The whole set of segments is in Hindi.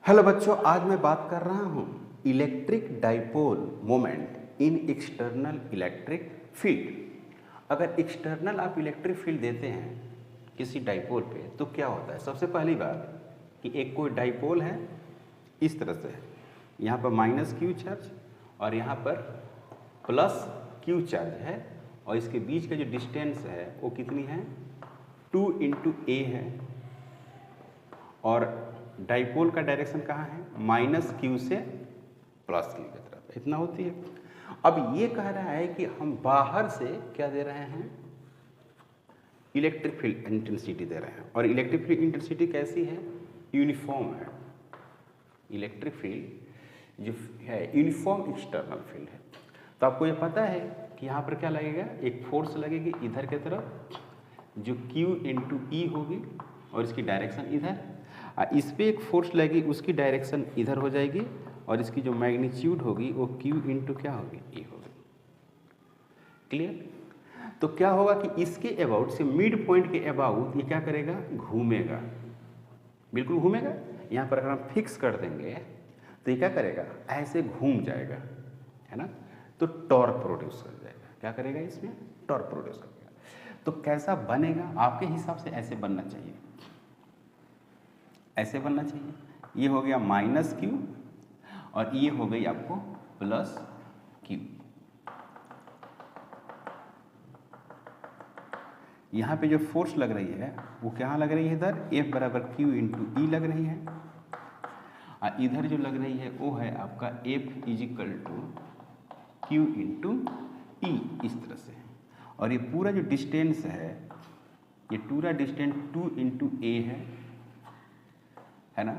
हेलो बच्चों, आज मैं बात कर रहा हूँ electric dipole moment in external electric field. अगर एक्सटर्नल आप इलेक्ट्रिक फील्ड देते हैं किसी डाइपोल पे तो क्या होता है। सबसे पहली बात कि एक कोई डाइपोल है, इस तरह से है, यहाँ पर माइनस क्यू चार्ज और यहाँ पर प्लस क्यू चार्ज है और इसके बीच का जो डिस्टेंस है वो कितनी है, 2 × a है और डाइपोल का डायरेक्शन कहाँ है, माइनस क्यू से प्लस क्यू की तरफ, इतना होती है। अब ये कह रहा है कि हम बाहर से क्या दे रहे हैं, इलेक्ट्रिक फील्ड इंटेंसिटी दे रहे हैं और इलेक्ट्रिक फील्ड इंटेंसिटी कैसी है, यूनिफॉर्म है। इलेक्ट्रिक फील्ड जो है यूनिफॉर्म एक्सटर्नल फील्ड है। तो आपको ये पता है कि यहाँ पर क्या लगेगा, एक फोर्स लगेगी इधर की तरफ जो Q × E होगी और इसकी डायरेक्शन इधर, इस पर एक फोर्स लगेगी उसकी डायरेक्शन इधर हो जाएगी और इसकी जो मैग्नीट्यूड होगी वो Q × क्या होगी, E होगी। क्लियर। तो क्या होगा कि इसके अबाउट से मिड पॉइंट के अबाउट ये क्या करेगा, घूमेगा, बिल्कुल घूमेगा। यहाँ पर अगर हम फिक्स कर देंगे तो ये क्या करेगा, ऐसे घूम जाएगा, है ना। तो टॉर्क प्रोड्यूस कर जाएगा। क्या करेगा, इसमें टॉर्क प्रोड्यूस करेगा। तो कैसा बनेगा आपके हिसाब से, ऐसे बनना चाहिए, ऐसे बनना चाहिए। ये हो गया माइनस क्यू और ये हो गई आपको प्लस क्यू। यहाँ पे जो फोर्स लग रही है वो क्या लग रही है, इधर F = Q × E लग रही है और इधर जो लग रही है वो है आपका F = Q × E, इस तरह से। और ये पूरा जो डिस्टेंस है, ये पूरा डिस्टेंस 2 × a है ना।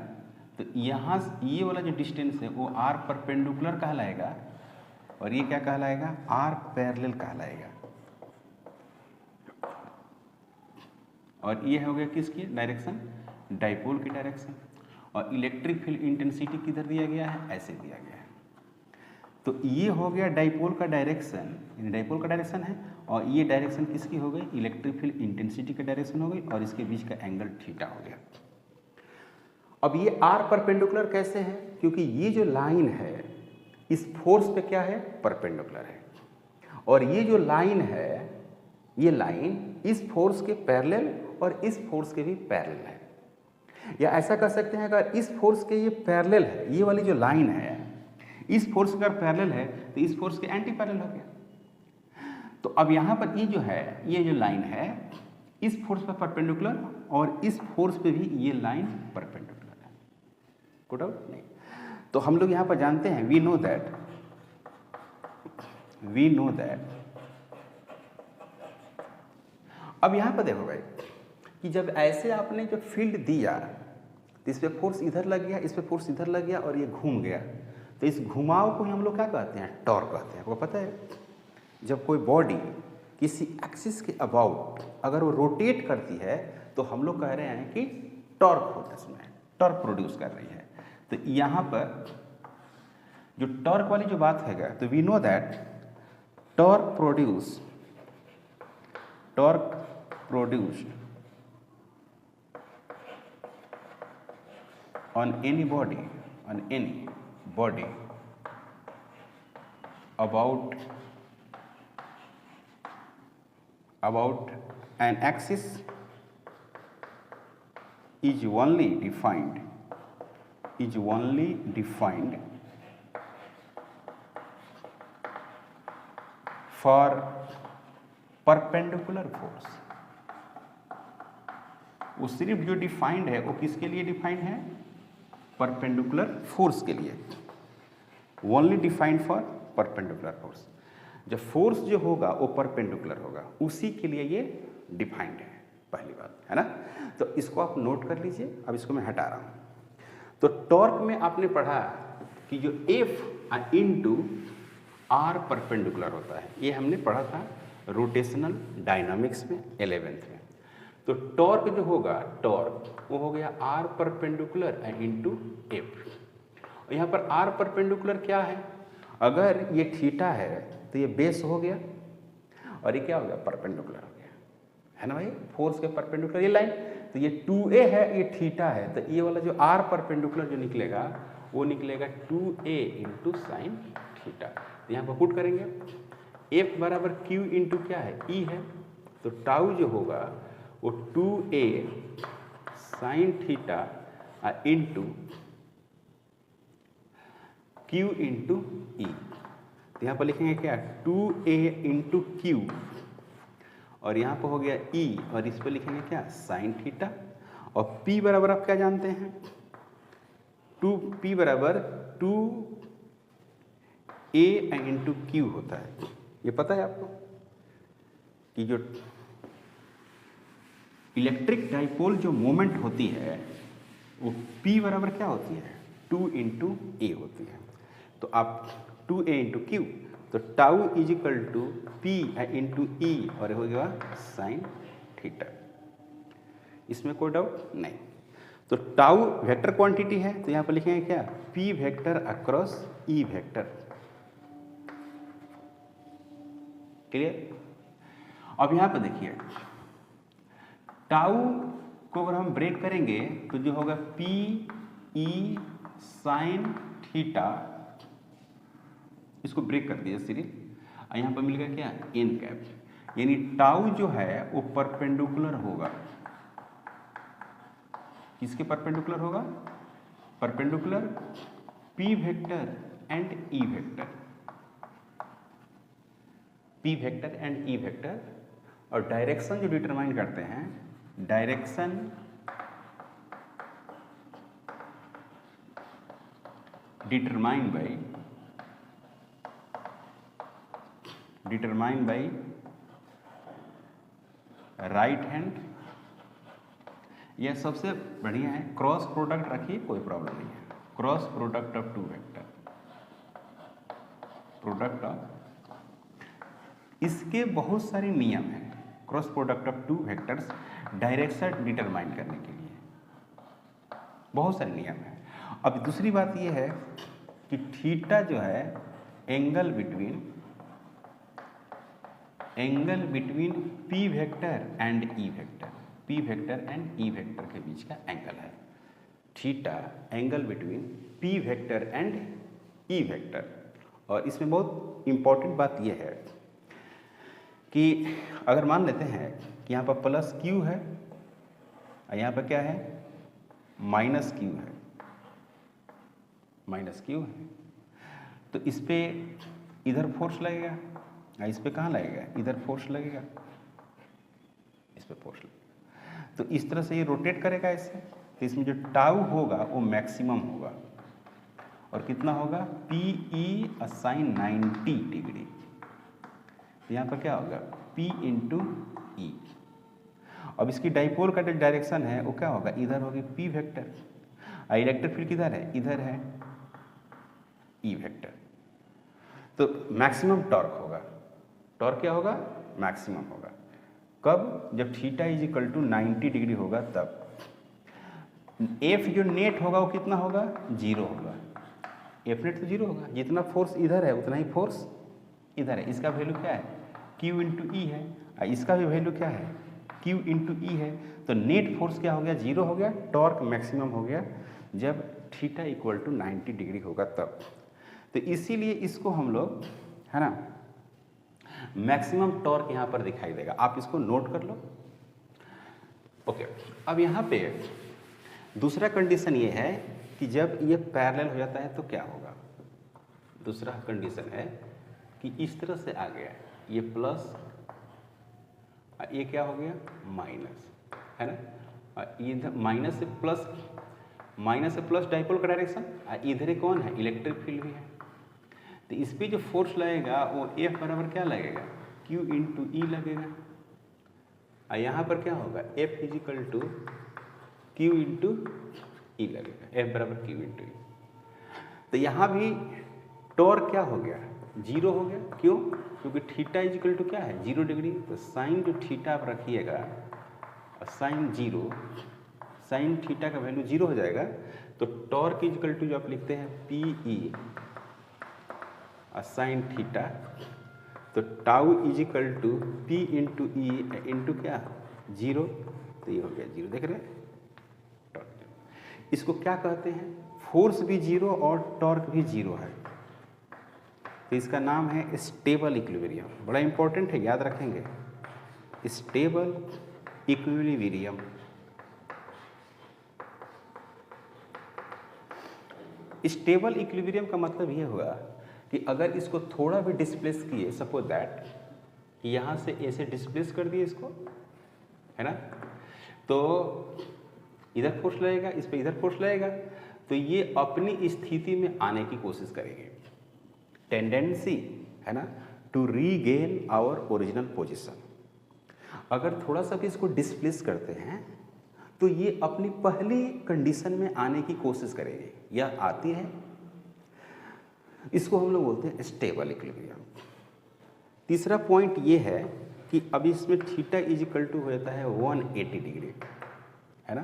तो यहाँ ये वाला जो डिस्टेंस है वो R परपेंडिकुलर कहलाएगा और ये क्या कहलाएगा, R पैरेलल कहलाएगा। और ये हो गया किसकी डायरेक्शन, डाइपोल की डायरेक्शन। और इलेक्ट्रिक फील्ड इंटेंसिटी किधर दिया गया है, ऐसे दिया गया है। तो ये हो गया डाइपोल का डायरेक्शन, डाइपोल का डायरेक्शन है और ये डायरेक्शन किसकी हो गई, इलेक्ट्रिक फील्ड इंटेंसिटी का डायरेक्शन हो गई और इसके बीच का एंगल थीटा हो गया। अब ये R परपेंडिकुलर कैसे है, क्योंकि ये जो लाइन है इस फोर्स पे क्या है, परपेंडिकुलर है और ये जो लाइन है, ये लाइन इस फोर्स के पैरेलल और इस फोर्स के भी पैरेलल है। या ऐसा कर सकते हैं, अगर इस फोर्स के ये पैरेलल है, ये वाली जो लाइन है इस फोर्स का पैरेलल है तो इस फोर्स के एंटी पैरेलल हो गया। तो अब यहाँ पर ये जो है, ये जो लाइन है इस फोर्स पर परपेंडिकुलर और इस फोर्स पे भी ये लाइन परपेंडिकुलर है। गुड आउट नहीं। तो हम लोग यहाँ पर जानते हैं, वी नो दैट अब यहाँ पर देखो भाई कि जब ऐसे आपने जो फील्ड दिया तो इस पे फोर्स इधर लग गया, इस पे फोर्स इधर लग गया और ये घूम गया, तो इस घुमाव को हम लोग क्या कहते हैं, टॉर्क कहते हैं। आपको पता है, जब कोई बॉडी किसी एक्सिस के अबाउट अगर वो रोटेट करती है तो हम लोग कह रहे हैं कि टॉर्क होता है, इसमें टॉर्क प्रोड्यूस कर रही है। तो यहाँ पर जो टॉर्क वाली जो बात है, तो we know that torque produced on any body about an axis is only defined for perpendicular force। वो सिर्फ जो डिफाइंड है वो किसके लिए डिफाइंड है, परपेंडिकुलर फोर्स के लिए। Only defined for perpendicular force. जब फोर्स जो होगा वो परपेंडिकुलर होगा, उसी के लिए ये डिफाइंड है, पहली बात है ना। तो इसको आप नोट कर लीजिए। अब इसको मैं हटा रहा हूँ। तो टॉर्क में आपने पढ़ा कि जो F × R परपेंडिकुलर होता है, ये हमने पढ़ा था रोटेशनल डायनामिक्स में 11th में। तो टॉर्क जो होगा, टॉर्क वो हो गया R परपेंडिकुलर × F। यहाँ पर R परपेंडिकुलर क्या है, अगर ये थीटा है तो ये बेस हो गया और ये क्या हो गया, परपेंडिकुलर हो गया, है ना भाई, फोर्स के परपेंडिकुलर ये लाइन। तो ये 2a है, ये थीटा है, तो ये वाला जो r परपेंडिकुलर जो निकलेगा वो निकलेगा 2a इंटू साइन थीटा। तो यहाँ पर पुट करेंगे F बराबर Q इंटू क्या है, E है, तो टाउ जो होगा वो 2a sine theta into Q into E। तो यहाँ पर लिखेंगे क्या, 2a इंटू Q, और यहाँ पर हो गया E, और इस पर लिखेंगे क्या, साइन थीटा। और P बराबर आप क्या जानते हैं, P बराबर 2a इंटू Q होता है। ये पता है आपको कि जो इलेक्ट्रिक डाइपोल जो मोमेंट होती है वो P बराबर क्या होती है, 2 इंटू ए होती है। तो आप 2a इंटू Q, तो tau is equal to P into E, और हो गया साइन थीटा। इसमें कोई डाउट नहीं। तो टाउ वेक्टर क्वांटिटी है, तो यहाँ पर लिखेंगे क्या, P vector across E vector. Clear. अब यहाँ पर देखिए टाउ को अगर हम ब्रेक करेंगे तो जो होगा P E साइन थीटा, इसको ब्रेक कर दिया सीरीज, और यहाँ पर मिल गया क्या, एन कैप, यानी टाउ जो है वो परपेंडिकुलर होगा, किसके परपेंडिकुलर होगा, perpendicular P vector and E vector, P vector and E vector. और डायरेक्शन जो डिटरमाइन करते हैं, direction determine by right hand, यह सबसे बढ़िया है। क्रॉस प्रोडक्ट रखिए, कोई प्रॉब्लम नहीं है, cross product of two vector, product of, इसके बहुत सारे नियम हैं, cross product of two vectors direction determine करने के लिए बहुत सारे नियम हैं। अब दूसरी बात यह है कि थीटा जो है angle between P vector and E vector, P vector and E vector के बीच का एंगल है theta, angle between P vector and E vector. और इसमें बहुत इंपॉर्टेंट बात यह है कि अगर मान लेते हैं कि यहाँ पर प्लस Q है और यहाँ पर क्या है, माइनस Q है, तो इस पे इधर फोर्स लगेगा, इस पे कहाँ लगेगा, इधर फोर्स लगेगा, इस पे फोर्स लगेगा। तो इस तरह से ये रोटेट करेगा इससे, तो इसमें जो टाउ होगा वो मैक्सिमम होगा, और कितना होगा, PE असाइन 90 डिग्री। तो यहाँ पर क्या होगा, P इंटू E। अब इसकी डाइपोल का जो डायरेक्शन है वो क्या होगा, इधर होगी P वेक्टर, और इलेक्ट्रिक फील्ड किधर है, इधर है E वेक्टर। तो मैक्सिमम टॉर्क होगा, टॉर्क क्या होगा, मैक्सिमम होगा। कब, जब theta is equal to 90 degree होगा तब। F जो नेट होगा वो कितना होगा, 0 होगा, F नेट तो 0 होगा, जितना फोर्स इधर है उतना ही फोर्स इधर है। इसका वैल्यू क्या है, Q इंटू E है, और इसका भी वैल्यू क्या है, Q इंटू E है। तो नेट फोर्स क्या हो गया, 0 हो गया, टॉर्क मैक्सिमम हो गया जब थीटा इक्वल टू 90 डिग्री होगा तब। तो इसीलिए इसको हम लोग, है ना, मैक्सिमम टॉर्क यहाँ पर दिखाई देगा, आप इसको नोट कर लो। ओके, अब यहाँ पे दूसरा कंडीशन ये है कि जब ये पैरेलल हो जाता है तो क्या होगा। दूसरा कंडीशन है कि इस तरह से आ गया, ये प्लस, ये क्या हो गया, माइनस, है ना, इधर माइनस से प्लस डाइपोल का डायरेक्शन, इधर कौन है, इलेक्ट्रिक फील्ड भी है। तो इस पर जो फोर्स लगेगा वो F बराबर क्या लगेगा, Q इंटू E लगेगा, और यहाँ पर क्या होगा, F is equal to Q into E लगेगा, F बराबर Q इंटू E। तो यहाँ भी टॉर्क क्या हो गया, 0 हो गया। क्यों, क्योंकि थीटा इज इक्वल टू क्या है, 0 डिग्री। तो साइन जो थीटा आप रखिएगा, और साइन 0, साइन थीटा का वैल्यू 0 हो जाएगा। तो टॉर्क इज इक्वल टू जो आप लिखते हैं PE साइन थीटा, तो tau is equal to P into E into क्या, 0, तो ये हो गया 0, देख रहे हैं टॉर्क। इसको क्या कहते हैं, फोर्स भी 0 और टॉर्क भी 0 है, तो इसका नाम है स्टेबल इक्विलिब्रियम। बड़ा इंपॉर्टेंट है, याद रखेंगे, स्टेबल इक्विलिब्रियम। स्टेबल इक्विलिब्रियम का मतलब ये होगा कि अगर इसको थोड़ा भी डिस्प्लेस किए, सपोज दैट यहाँ से ऐसे डिस्प्लेस कर दिए इसको, है ना, तो इधर फोर्स लगेगा, इस पे इधर फोर्स लगेगा, तो ये अपनी स्थिति में आने की कोशिश करेंगे। टेंडेंसी है ना to regain our original position. अगर थोड़ा सा भी इसको डिस्प्लेस करते हैं तो ये अपनी पहली कंडीशन में आने की कोशिश करेगी, या आती है। इसको हम लोग बोलते हैं स्टेबल इक्विलिब्रियम। तीसरा पॉइंट ये है कि अभी इसमें थीटा इज इक्वल टू हो जाता है 180 डिग्री, है ना,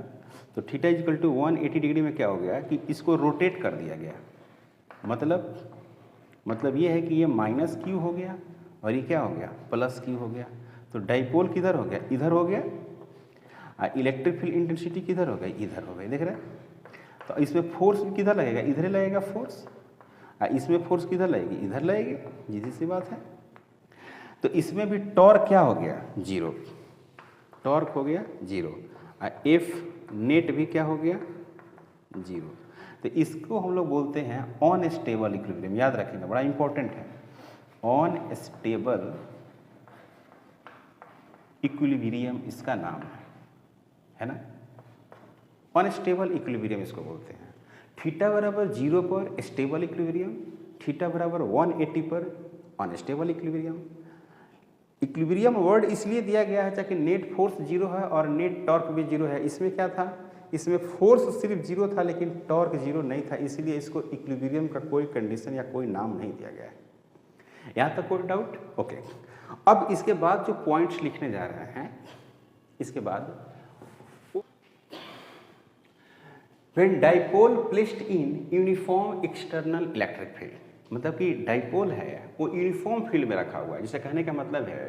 तो theta is equal to 180 degree में क्या हो गया कि इसको रोटेट कर दिया गया। मतलब ये है कि ये माइनस क्यू हो गया और ये क्या हो गया, प्लस क्यू हो गया। तो डाइपोल किधर हो गया, इधर हो गया, इलेक्ट्रिक फील्ड इंटेंसिटी किधर हो गई, इधर हो गई, देख रहे हैं। तो इसमें फोर्स किधर लगेगा, इधर ही लगेगा फोर्स, इसमें फोर्स किधर लगेगी, इधर लगेगी, सीधी सी बात है। तो इसमें भी टॉर्क क्या हो गया, 0, टॉर्क हो गया 0, एफ नेट भी क्या हो गया 0। तो इसको हम लोग बोलते हैं ऑन स्टेबल इक्विलिब्रियम, याद रखेंगे, बड़ा इंपॉर्टेंट है, ऑन स्टेबल इक्विलिब्रियम इसका नाम है ना, ऑन स्टेबल इक्विलिब्रियम इसको बोलते हैं। थीटा बराबर 0 पर स्टेबल इक्विलिब्रियम, थीटा बराबर 180 पर अनस्टेबल इक्विलिब्रियम। इक्विलिब्रियम वर्ड इसलिए दिया गया है ताकि नेट फोर्स 0 है और नेट टॉर्क भी 0 है। इसमें क्या था, इसमें फोर्स सिर्फ 0 था लेकिन टॉर्क 0 नहीं था, इसलिए इसको इक्विलिब्रियम का कोई कंडीशन या कोई नाम नहीं दिया गया है। यहाँ तक कोई डाउट? ओके। अब इसके बाद जो पॉइंट्स लिखने जा रहे हैं, इसके बाद when dipole placed in uniform external electric field, मतलब कि डाइपोल है वो यूनिफॉर्म फील्ड में रखा हुआ है। जिसे कहने का मतलब है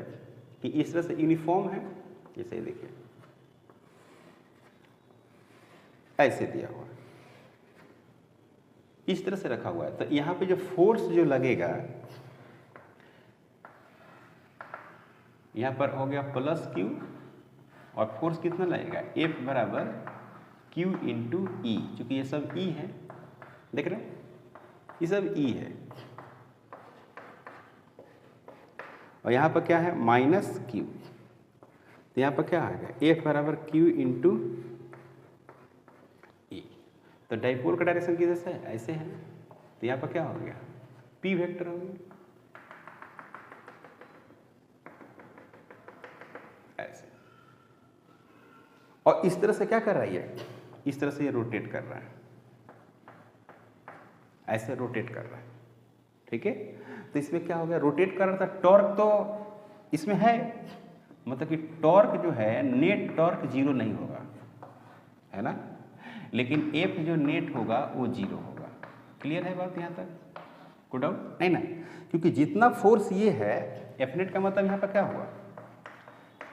कि इस तरह से यूनिफॉर्म है, जैसे देखिए ऐसे दिया हुआ है, इस तरह से रखा हुआ है। तो यहाँ पे जो फोर्स जो लगेगा, यहाँ पर हो गया प्लस क्यू और फोर्स कितना लगेगा, एफ बराबर क्यू इंटू ई, चूंकि ये सब ई है, देख रहे हैं ये सब ई है, और यहाँ पर क्या है माइनस क्यू, तो यहाँ पर क्या आएगा एफ बराबर क्यू इंटू ई। तो डाइपोल का डायरेक्शन किधर से है, ऐसे है, तो यहाँ पर क्या हो गया पी वेक्टर हो गया ऐसे। और इस तरह से क्या कर रही है, इस तरह से ये रोटेट कर रहा है, ऐसे रोटेट कर रहा है, ठीक है। तो इसमें क्या हो गया, रोटेट कर रहा था, टॉर्क तो इसमें है, मतलब कि टॉर्क जो है नेट टॉर्क 0 नहीं होगा, है ना, लेकिन एफ जो नेट होगा वो 0 होगा। क्लियर है बात यहाँ तक, कोई डाउट नहीं ना? क्योंकि जितना फोर्स ये है, एफ नेट का मतलब यहाँ पर क्या हुआ,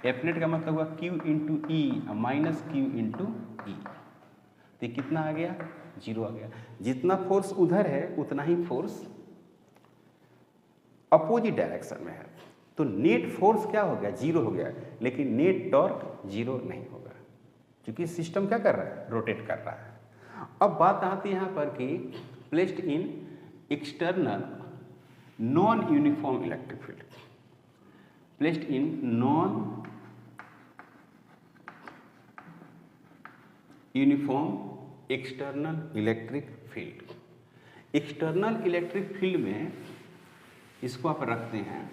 एफ नेट का मतलब हुआ Q into E minus Q into ई, तो कितना आ गया 0 आ गया। जितना फोर्स उधर है उतना ही फोर्स अपोजिट डायरेक्शन में है, तो नेट फोर्स क्या हो गया 0 हो गया, लेकिन नेट टॉर्क 0 नहीं होगा, क्योंकि सिस्टम क्या कर रहा है, रोटेट कर रहा है। अब बात आती है यहाँ पर कि placed in external non uniform electric field, placed in non uniform external electric field. External electric field में इसको आप रखते हैं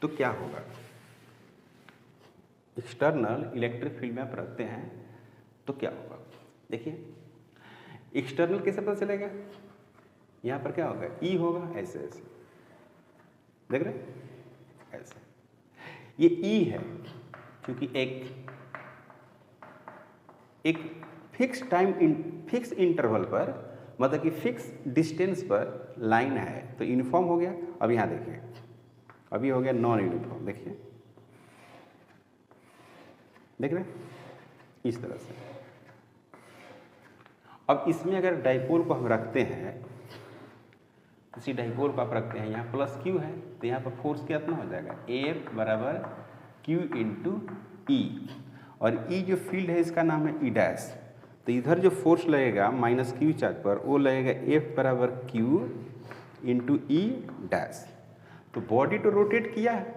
तो क्या होगा, एक्सटर्नल इलेक्ट्रिक फील्ड में आप रखते हैं तो क्या होगा, देखिए एक्सटर्नल कैसे पता चलेगा, यहाँ पर क्या होगा ई होगा, ऐसे ऐसे देख रहे हैं, ऐसे ये ई है, क्योंकि एक फिक्स टाइम फिक्स इंटरवल पर, मतलब कि फिक्स डिस्टेंस पर लाइन है, तो यूनिफॉर्म हो गया। अब यहाँ देखिए, अभी हो गया नॉन यूनिफॉर्म, देखिए देख रहे हैं, इस तरह से। अब इसमें अगर डाइपोल को हम रखते हैं, इसी डाइपोल को आप रखते हैं, यहाँ प्लस क्यू है तो यहाँ पर फोर्स कितना हो जाएगा, F बराबर Q इंटू ई, और ई जो फील्ड है इसका नाम है ई डैश, तो इधर जो फोर्स लगेगा माइनस क्यू चार्ज पर वो लगेगा F बराबर Q इंटू ई डैश। तो बॉडी तो रोटेट किया है,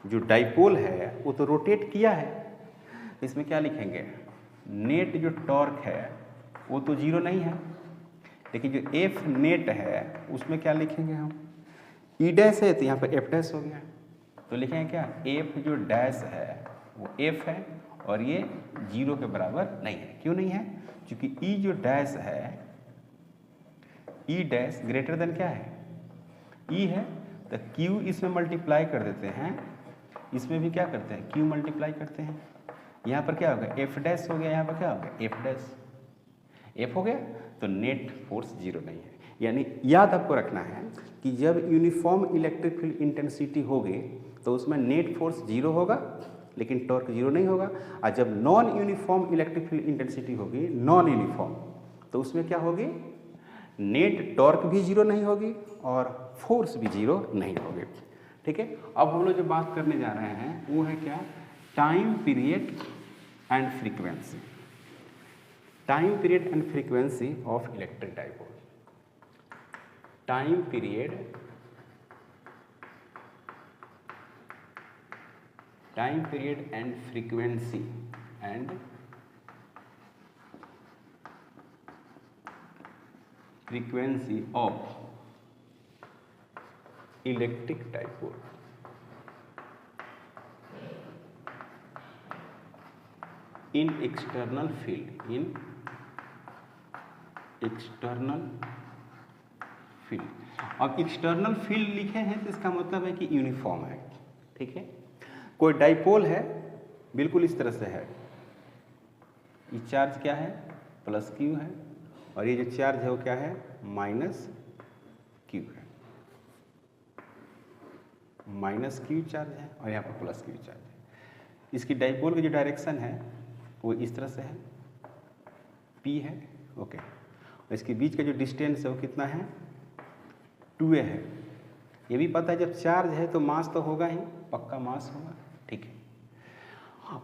जो डाइपोल है वो तो रोटेट किया है, इसमें क्या लिखेंगे, नेट जो टॉर्क है वो तो जीरो नहीं है, लेकिन जो एफ नेट है उसमें क्या लिखेंगे हम, ई डैश है तो यहाँ पर एफ डैश हो गया, तो लिखेंगे क्या, एफ जो डैश है वो एफ है और ये जीरो के बराबर नहीं है। क्यों नहीं है, क्योंकि ई जो डैश है, ई डैश ग्रेटर देन क्या है, ई है, तो क्यू इसमें मल्टीप्लाई कर देते हैं, इसमें भी क्या करते हैं, क्यू मल्टीप्लाई करते हैं, यहाँ पर क्या होगा, एफ डैश हो गया, यहाँ पर क्या होगा, एफ डैश, एफ हो गया, तो नेट फोर्स जीरो नहीं है। यानी याद आपको रखना है कि जब यूनिफॉर्म इलेक्ट्रिक फील्ड इंटेंसिटी होगी तो उसमें नेट फोर्स जीरो होगा लेकिन टॉर्क जीरो नहीं होगा, और जब non uniform electric field intensity होगी, नॉन यूनिफॉर्म, तो उसमें क्या होगी, नेट टॉर्क भी जीरो नहीं होगी और फोर्स भी जीरो नहीं होगी। ठीक है, अब हम लोग जो बात करने जा रहे हैं वो है क्या, time period and frequency, time period and frequency of electric dipole. Time period and frequency of electric dipole. In external field, अब एक्सटर्नल फील्ड लिखे हैं तो इसका मतलब है कि यूनिफॉर्म है। ठीक है, कोई डाइपोल है बिल्कुल इस तरह से है, ये चार्ज क्या है, प्लस क्यू है, और ये जो चार्ज है वो क्या है, माइनस क्यू है, माइनस क्यू चार्ज है और यहाँ पर प्लस क्यू चार्ज है। इसकी डाइपोल की जो डायरेक्शन है वो इस तरह से है, P है, ओके, और इसके बीच का जो डिस्टेंस है वो कितना है, 2a है। ये भी पता है जब चार्ज है तो मास तो होगा ही, पक्का मास होगा। ठीक है,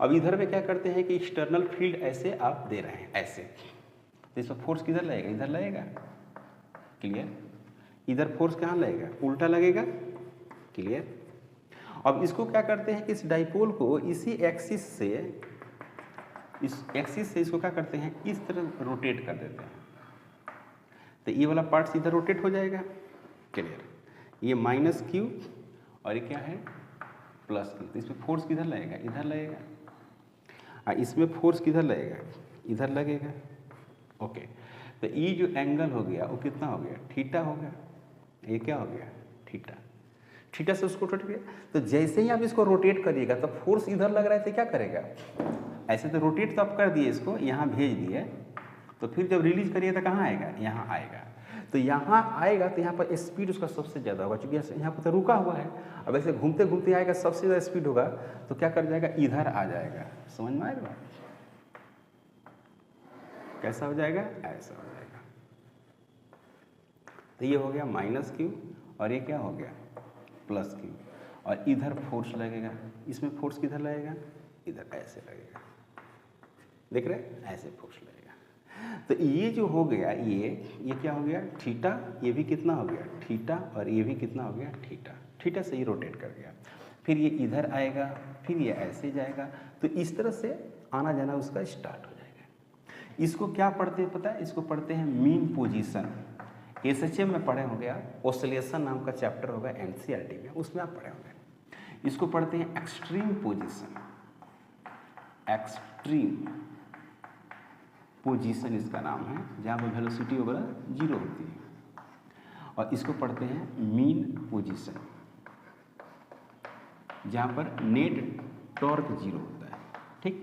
अब इधर में क्या करते हैं कि एक्सटर्नल फील्ड ऐसे आप दे रहे हैं, ऐसे, तो इसमें फोर्स किधर लगेगा, इधर लगेगा, क्लियर, इधर फोर्स कहाँ लगेगा, उल्टा लगेगा, क्लियर। अब इसको क्या करते हैं कि इस डाइपोल को इसी एक्सिस से, इस एक्सिस से इसको क्या करते हैं, इस तरह रोटेट कर देते हैं, तो ये वाला पार्ट सीधा रोटेट हो जाएगा, क्लियर। ये माइनस क्यू और ये क्या है, प्लस क्यू, तो इसमें फोर्स किधर लगेगा, इधर लगेगा, और इसमें फोर्स किधर लगेगा, इधर लगेगा, ओके। तो ये जो एंगल हो गया वो कितना हो गया, थीटा हो गया, ये क्या हो गया, थीटा, थीटा से उसको रोटेट किया, तो जैसे ही आप इसको रोटेट करिएगा तो फोर्स इधर लग रहा है तो क्या करेगा, ऐसे तो रोटेट तो आप कर दिए, इसको यहाँ भेज दिए, तो फिर जब रिलीज करिए तो कहाँ आएगा, यहाँ आएगा, तो यहाँ आएगा तो यहाँ पर स्पीड उसका सबसे ज़्यादा होगा, क्योंकि यहाँ पर तो रुका हुआ है, अब ऐसे घूमते घूमते आएगा, सबसे ज़्यादा स्पीड होगा, तो क्या कर जाएगा, इधर आ जाएगा। समझ में आएगा, कैसा हो जाएगा, ऐसा हो जाएगा। तो ये हो गया माइनस क्यू और ये क्या हो गया, प्लस क्यू, और इधर फोर्स लगेगा, इसमें फोर्स किधर लगेगा, इधर ऐसे लगेगा, देख रहे हैं, ऐसे फोर्स लगेगा। तो ये जो हो गया, ये क्या हो गया, थीटा, ये भी कितना हो गया, थीटा, और ये भी कितना हो गया, थीटा, थीटा से ही रोटेट कर गया, फिर ये इधर आएगा, फिर ये ऐसे जाएगा, तो इस तरह से आना जाना उसका स्टार्ट हो जाएगा। इसको क्या पढ़ते हैं पता है, इसको पढ़ते हैं मीन पोजीशन। एसएचएम में पढ़े होंगे आप, ऑसिलेशन नाम का चैप्टर होगा एनसीईआरटी में, उसमें आप पढ़े होंगे। इसको पढ़ते हैं एक्सट्रीम पोजीशन, एक्सट्रीम पोजीशन इसका नाम है, जहाँ पर वेलोसिटी वगैरह जीरो होती है, और इसको पढ़ते हैं मीन पोजीशन, जहाँ पर नेट टॉर्क जीरो होता है। ठीक,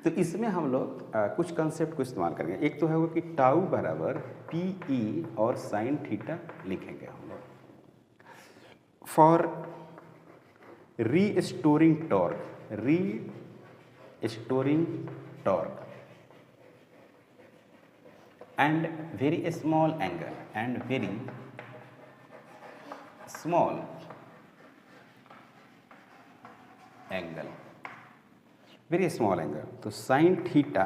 तो इसमें हम लोग कुछ कंसेप्ट को इस्तेमाल करेंगे। एक तो है वो कि टाउ बराबर पी ई और साइन थीटा लिखेंगे हम लोग। For restoring torque, restoring torque and very small angle and very small angle, तो sine theta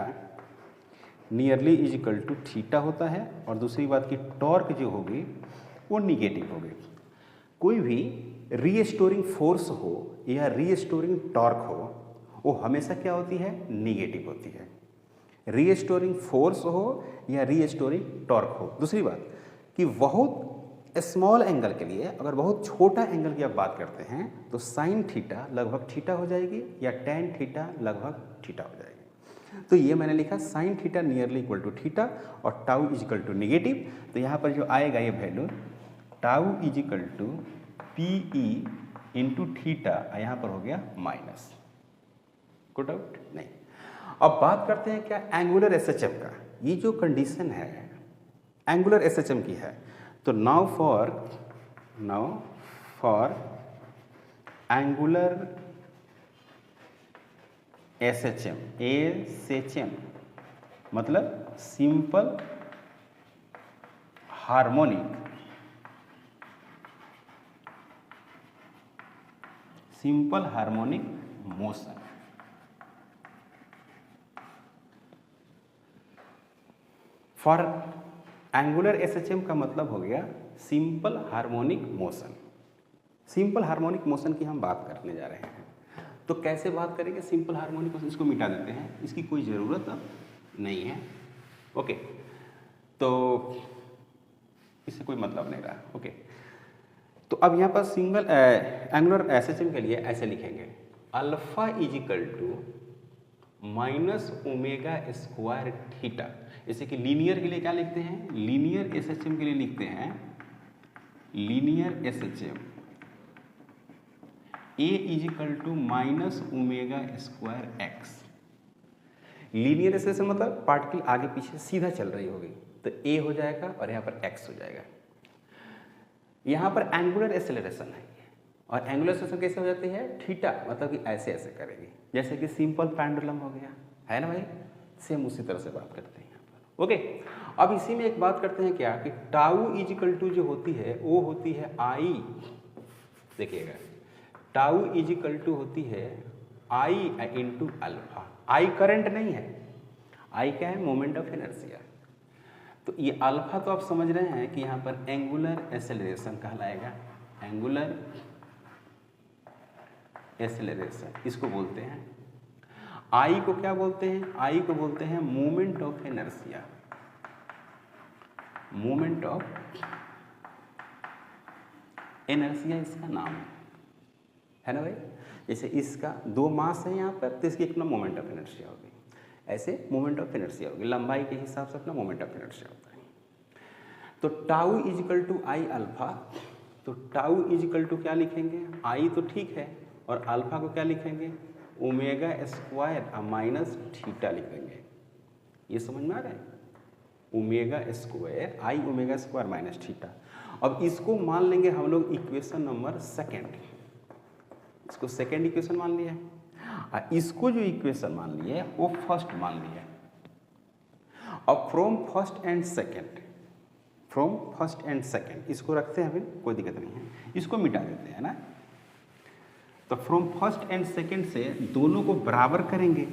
nearly is equal to theta होता है। और दूसरी बात की टॉर्क जो होगी वो निगेटिव होगी। कोई भी रीस्टोरिंग फोर्स हो या रीस्टोरिंग टॉर्क हो वो हमेशा क्या होती है, निगेटिव होती है। रीस्टोरिंग फोर्स हो या रीस्टोरिंग टॉर्क हो। दूसरी बात कि बहुत स्मॉल एंगल के लिए अगर बहुत छोटा एंगल की आप बात करते हैं तो साइन थीटा लगभग थीटा हो जाएगी या टेन थीटा लगभग थीटा हो जाएगी। तो ये मैंने लिखा sine theta nearly equal to theta और tau is equal to negative. तो यहाँ पर जो आएगा ये value tau is equal to P E into theta, यहाँ पर हो गया माइनस। गुड आउट नहीं। अब बात करते हैं क्या एंगुलर एसएचएम का। ये जो कंडीशन है एंगुलर एसएचएम की है। तो नाउ फॉर एंगुलर एसएचएम मतलब simple harmonic motion. For angular SHM का मतलब हो गया simple harmonic motion. Simple harmonic motion की हम बात करने जा रहे हैं। तो कैसे बात करेंगे सिंपल हार्मोनिक मोशन, इसको मिटा देते हैं, इसकी कोई ज़रूरत अब नहीं है। ओके, तो इससे कोई मतलब नहीं रहा। ओके, तो अब यहाँ पर सिंगल एंगुलर एसएचएम के लिए ऐसे लिखेंगे alpha is equal to minus omega square theta. जैसे कि लीनियर के लिए क्या लिखते हैं, लीनियर एसएचएम के लिए लिखते हैं linear SHM A is equal to minus omega square X. Linear SHM मतलब पार्टिकल आगे पीछे सीधा चल रही होगी तो ए हो जाएगा और यहाँ पर एक्स हो जाएगा। यहाँ पर एंगुलर एक्सेलरेशन है और एंगुलर एक्सेलरेशन कैसे हो जाती है, थीटा मतलब कि ऐसे ऐसे करेगी, जैसे कि सिंपल पेंडुलम हो गया है ना भाई। सेम उसी तरह से बात करते हैं यहाँ पर। ओके, अब इसी में एक बात करते हैं क्या कि टाउ इज इक्वल टू जो होती है वो होती है आई। देखिएगा टाउ इज इक्वल टू होती है आई इंटू अल्फा। आई करंट नहीं है, आई क्या है, मोमेंट ऑफ इनर्शिया। तो ये अल्फा तो आप समझ रहे हैं कि यहाँ पर एंगुलर एक्सेलरेशन कहलाएगा। एंगुलर एक्सेलरेशन इसको बोलते हैं। आई को क्या बोलते हैं, आई को बोलते हैं moment of inertia. Moment of inertia इसका नाम है ना भाई। जैसे इसका दो मास है यहाँ पर तो इसकी अपना मोमेंट ऑफ इनर्शिया होगी, ऐसे मोमेंट ऑफ इनर्शिया होगी, लंबाई के हिसाब से अपना मोमेंट ऑफ इनर्शिया होता है। तो tau is equal to I alpha. तो टाउ इज इक्वल टू क्या लिखेंगे, आई तो ठीक है और अल्फा को क्या लिखेंगे, ओमेगा स्क्वायर माइनस थीटा लिख देंगे। ये समझ में आ रहा है, ओमेगा स्क्वायर आई ओमेगा स्क्वायर माइनस थीटा। अब इसको मान लेंगे हम लोग इक्वेशन नंबर सेकेंड, इसको सेकेंड इक्वेशन मान लिया है। इसको जो इक्वेशन मान लिया है वो फर्स्ट मान लिया है। अब फ्रॉम फर्स्ट एंड सेकेंड इसको रखते हैं, अभी कोई दिक्कत नहीं है, इसको मिटा देते हैं ना। तो फ्रॉम फर्स्ट एंड सेकेंड से दोनों को बराबर करेंगे।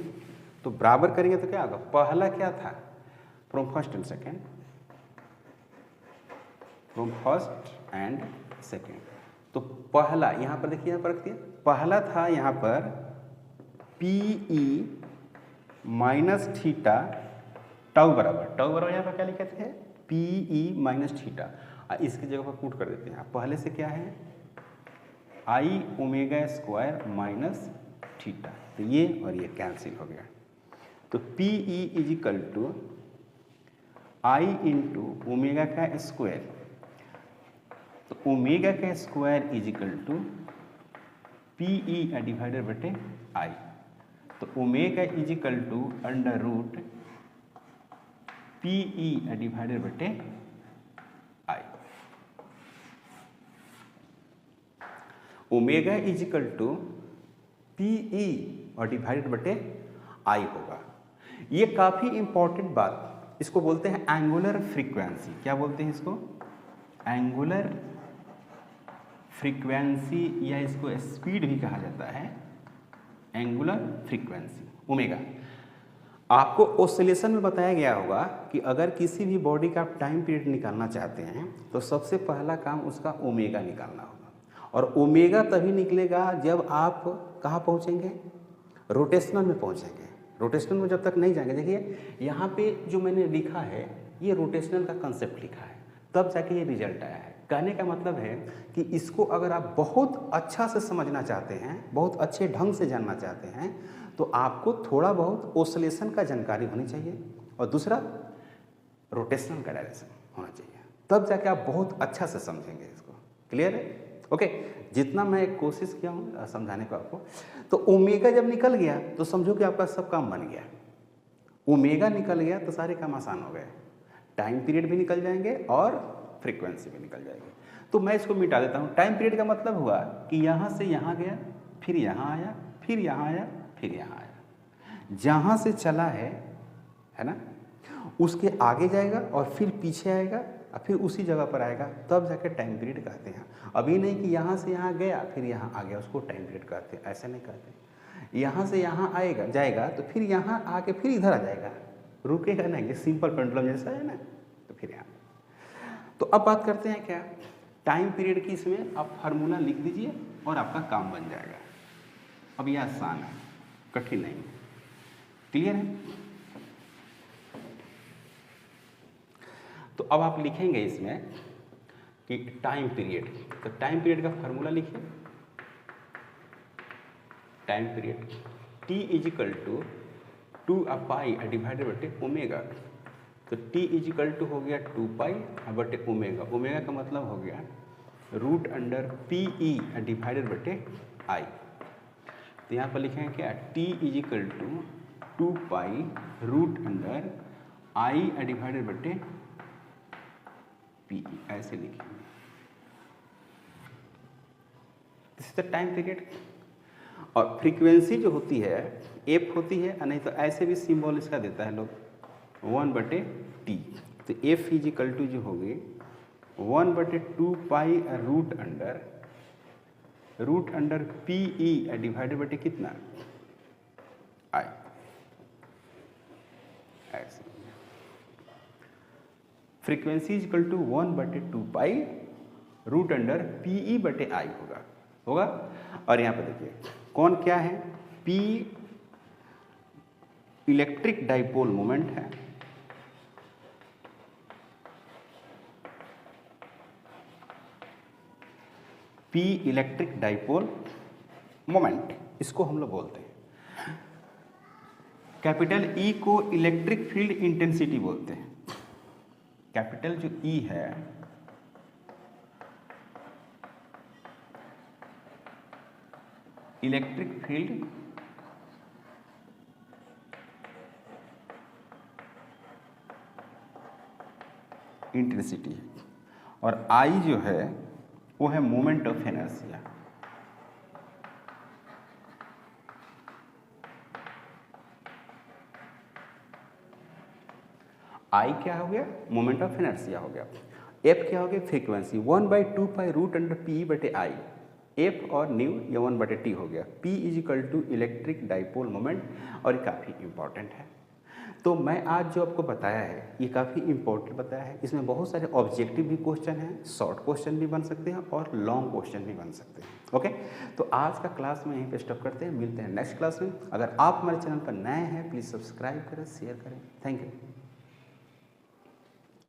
तो बराबर करेंगे तो क्या होगा, पहला क्या था, from first and second, from first and second. तो पहला यहाँ पर देखिए, यहाँ पर रख दिया, पहला था यहाँ पर P E minus theta tau बराबर यहाँ पर क्या लिखे थे, पी ई माइनस थीटा। इसकी जगह पर पुट कर देते हैं। पहले से क्या है, I omega square minus theta. तो ये और ये कैंसिल हो गया। तो P E is equal to I into omega का स्क्वायर। तो ओमेगा का square is equal to P E divided बटे आई। तो omega is equal to under root P E divided बटे I. Omega is equal to P E और डिवाइडेड बटे आई होगा। ये काफ़ी इंपॉर्टेंट बात, इसको बोलते हैं एंगुलर फ्रीक्वेंसी। क्या बोलते हैं इसको? एंगुलर फ्रीक्वेंसी, या इसको स्पीड भी कहा जाता है, एंगुलर फ्रीक्वेंसी ओमेगा। आपको ऑसिलेशन में बताया गया होगा कि अगर किसी भी बॉडी का आप टाइम पीरियड निकालना चाहते हैं तो सबसे पहला काम उसका ओमेगा निकालना होगा, और ओमेगा तभी निकलेगा जब आप कहाँ पहुँचेंगे? रोटेशनल में पहुँचेंगे। रोटेशनल में जब तक नहीं जाएंगे, देखिए यहाँ पे जो मैंने लिखा है ये रोटेशनल का कंसेप्ट लिखा है, तब जाके ये रिजल्ट आया है। कहने का मतलब है कि इसको अगर आप बहुत अच्छा से समझना चाहते हैं, बहुत अच्छे ढंग से जानना चाहते हैं, तो आपको थोड़ा बहुत ऑसिलेशन का जानकारी होनी चाहिए, और दूसरा रोटेशनल का डायरेक्शन होना चाहिए, तब जाके आप बहुत अच्छा से समझेंगे इसको। क्लियर है? ओके, जितना मैं कोशिश किया हूँ समझाने को आपको। तो ओमेगा जब निकल गया तो समझो कि आपका सब काम बन गया। ओमेगा निकल गया तो सारे काम आसान हो गए, टाइम पीरियड भी निकल जाएंगे और फ्रीक्वेंसी भी निकल जाएगी। तो मैं इसको मिटा देता हूँ। टाइम पीरियड का मतलब हुआ कि यहाँ से यहाँ गया, फिर यहाँ आया, फिर यहाँ आया, फिर यहाँ आया, जहाँ से चला है ना, उसके आगे जाएगा और फिर पीछे आएगा और फिर उसी जगह पर आएगा, तब जाके टाइम पीरियड कहते हैं। अभी नहीं कि यहाँ से यहाँ गया फिर यहाँ आ गया उसको टाइम पीरियड कहते हैं, ऐसा नहीं कहते। यहाँ से यहाँ आएगा जाएगा तो फिर यहाँ आके फिर इधर आ जाएगा, रुकेगा नहीं, ये सिंपल पेंडुलम जैसा है ना, तो फिर यहाँ। तो अब बात करते हैं क्या टाइम पीरियड की। इसमें आप फार्मूला लिख दीजिए और आपका काम बन जाएगा। अब यह आसान है, कठिन नहीं है। क्लियर है? तो अब आप लिखेंगे इसमें कि टाइम पीरियड, तो टाइम पीरियड का फार्मूला लिखिए। Time period t is equal to 2 pi divided बटे ओमेगा। तो t इजिकल टू हो गया 2 पाई बटे ओमेगा। ओमेगा का मतलब हो गया root under P E divided बटे आई। तो यहाँ पर लिखेंगे क्या? t is equal to 2 pi root under I divided बटे पी ई, ऐसे लिखेंगे। This is the time period. और फ्रीक्वेंसी जो होती है एफ होती है, नहीं तो ऐसे भी सिंबल इसका देता है लोग 1 बटे टी। तो एफ इजिकल टू जो होगी 1 बटे 2 pi root under P E divided बटे कितना? आई। ऐसे फ्रीक्वेंसी इजिकल टू 1 बटे 2 pi root under P E बटे आई होगा। और यहाँ पर देखिए कौन क्या है? पी इलेक्ट्रिक डाइपोल मोमेंट है, पी इलेक्ट्रिक डाइपोल मोमेंट, इसको हम लोग बोलते हैं। कैपिटल ई को इलेक्ट्रिक फील्ड इंटेंसिटी बोलते हैं। कैपिटल जो ई है इलेक्ट्रिक फील्ड इंटेंसिटी है, और आई जो है वो है मोमेंट ऑफ इनर्शिया। आई क्या हो गया? मोमेंट ऑफ इनर्शिया हो गया। एफ क्या हो गया? Frequency 1 by 2 pi root under P बटे आई। एफ और न्यू ये 1 बटे टी हो गया। P is equal to electric dipole moment, और ये काफ़ी इंपॉर्टेंट है। तो मैं आज जो आपको बताया है ये काफ़ी इंपॉर्टेंट बताया है। इसमें बहुत सारे ऑब्जेक्टिव भी क्वेश्चन हैं, शॉर्ट क्वेश्चन भी बन सकते हैं और लॉन्ग क्वेश्चन भी बन सकते हैं। ओके, तो आज का क्लास में यहीं पे स्टॉप करते हैं, मिलते हैं नेक्स्ट क्लास में। अगर आप हमारे चैनल पर नए हैं प्लीज़ सब्सक्राइब करें, शेयर करें। Thank you.